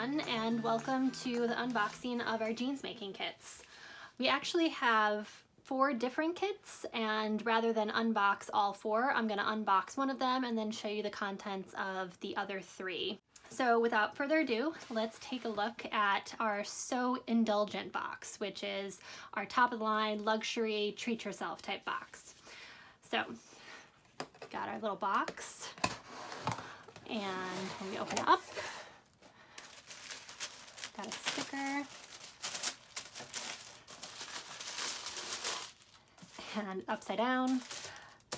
everyone, and welcome to the unboxing of our jeans making kits. We actually have 4 different kits, and rather than unbox all 4, I'm going to unbox one of them and then show you the contents of the other 3. So without further ado, let's take a look at our So Indulgent box, which is our top of the line luxury treat yourself type box. So got our little box, and when we open it up, got a sticker and upside down.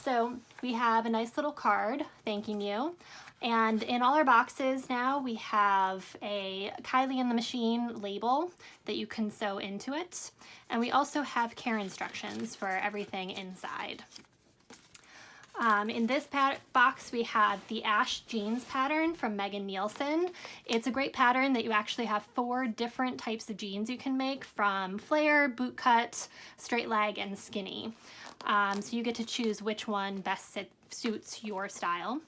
So we have a nice little card thanking you. And in all our boxes now we have a Kylie in the Machine label that you can sew into it. And we also have care instructions for everything inside. In this box we have the Ashe jeans pattern from Megan Nielsen. It's a great pattern that you actually have 4 different types of jeans you can make, from flare, boot cut, straight leg, and skinny. So you get to choose which one best suits your style.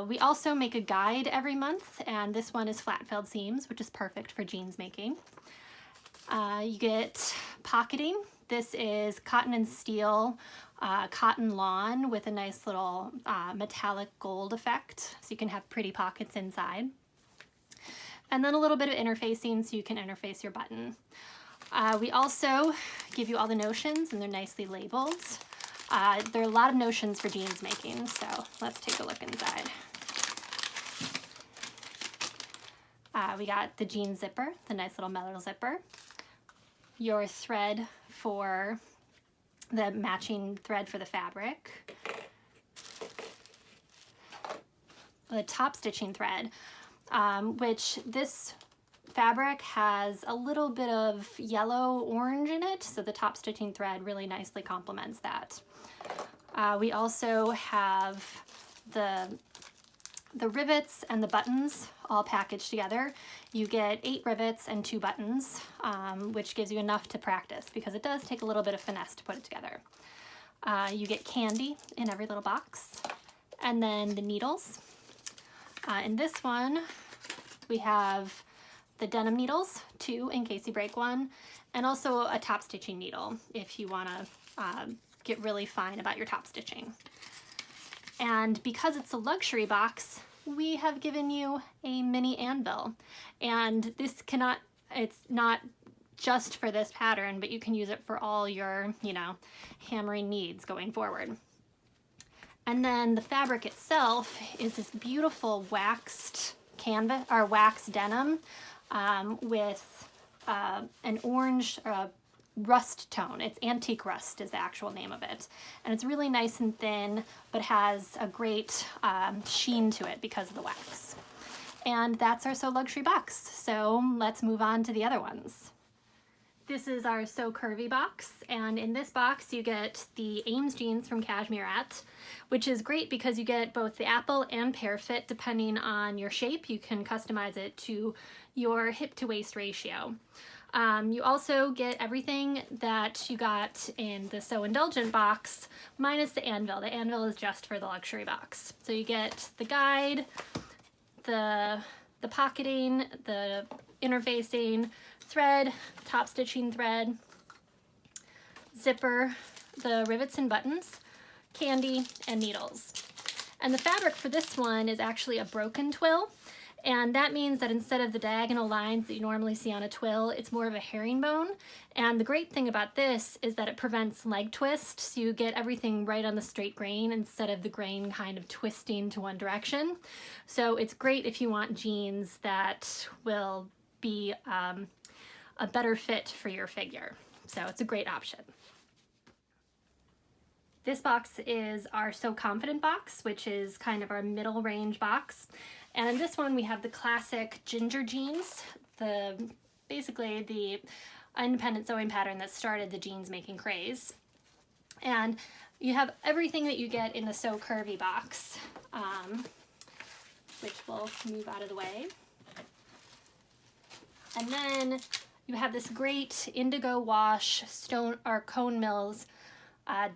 We also make a guide every month, and this one is flat filled seams, which is perfect for jeans making. You get pocketing. This is cotton and steel cotton lawn with a nice little metallic gold effect, so you can have pretty pockets inside. And then a little bit of interfacing so you can interface your button. We also give you all the notions, and they're nicely labeled. There are a lot of notions for jeans making, so let's take a look inside. We got the jean zipper, the nice little metal zipper, your thread for the matching thread for the fabric, the top stitching thread, which this fabric has a little bit of yellow orange in it, so the top stitching thread really nicely complements that. We also have the rivets and the buttons all packaged together. You get 8 rivets and 2 buttons, which gives you enough to practice because it does take a little bit of finesse to put it together. You get candy in every little box, and then the needles. In this one, we have the denim needles, 2 in case you break one, and also a top stitching needle if you want to get really fine about your top stitching. And because it's a luxury box, we have given you a mini anvil. And it's not just for this pattern, but you can use it for all your, hammering needs going forward. And then the fabric itself is this beautiful waxed canvas, or waxed denim, with an orange rust tone. It's antique rust is the actual name of it. And it's really nice and thin, but has a great sheen to it because of the wax. And that's our So Luxury box. So let's move on to the other ones. This is our So Curvy box, and in this box you get the Ames jeans from Cashmerette, which is great because you get both the apple and pear fit depending on your shape. You can customize it to your hip to waist ratio. You also get everything that you got in the So Indulgent box, minus the anvil. The anvil is just for the luxury box. So you get the guide, the pocketing, the interfacing, thread, top stitching thread, zipper, the rivets and buttons, candy, and needles. And the fabric for this one is actually a broken twill. And that means that instead of the diagonal lines that you normally see on a twill, it's more of a herringbone. And the great thing about this is that it prevents leg twist, so you get everything right on the straight grain instead of the grain kind of twisting to one direction. So it's great if you want jeans that will be a better fit for your figure. So it's a great option. This box is our So Confident box, which is kind of our middle range box. And in this one we have the classic ginger jeans, basically the independent sewing pattern that started the jeans making craze. And you have everything that you get in the So Curvy box, which we'll move out of the way. And then you have this great indigo wash stone or cone mills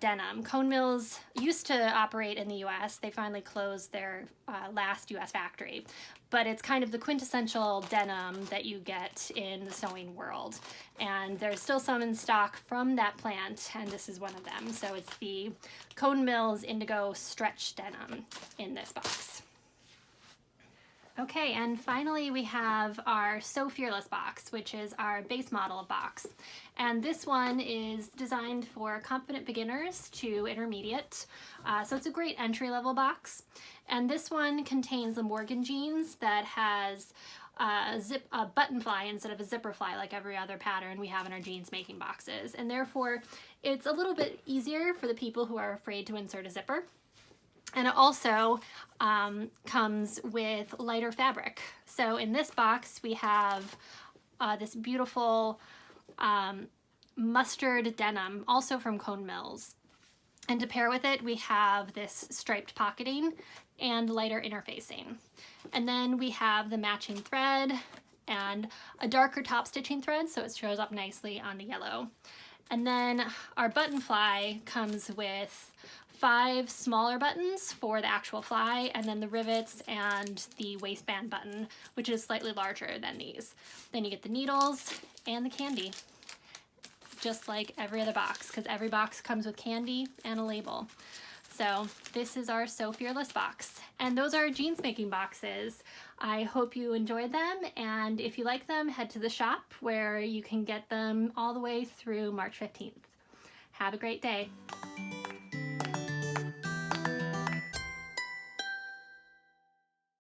denim. Cone Mills used to operate in the US. They finally closed their last US factory, but it's kind of the quintessential denim that you get in the sewing world. And there's still some in stock from that plant, and this is one of them. So it's the Cone Mills Indigo Stretch Denim in this box. Okay, and finally we have our So Fearless box, which is our base model box. And this one is designed for confident beginners to intermediate. So it's a great entry-level box. And this one contains a Morgan jeans that has a button fly instead of a zipper fly like every other pattern we have in our Jeansmaking boxes. And therefore, it's a little bit easier for the people who are afraid to insert a zipper. And it also comes with lighter fabric. So in this box, we have this beautiful mustard denim, also from Cone Mills. And to pair with it, we have this striped pocketing and lighter interfacing. And then we have the matching thread and a darker top stitching thread, so it shows up nicely on the yellow. And then our button fly comes with 5 smaller buttons for the actual fly, and then the rivets and the waistband button, which is slightly larger than these. Then you get the needles and the candy, just like every other box, because every box comes with candy and a label. So this is our So Fearless box, and those are Jeansmaking boxes. I hope you enjoyed them, and if you like them, head to the shop where you can get them all the way through March 15th. Have a great day.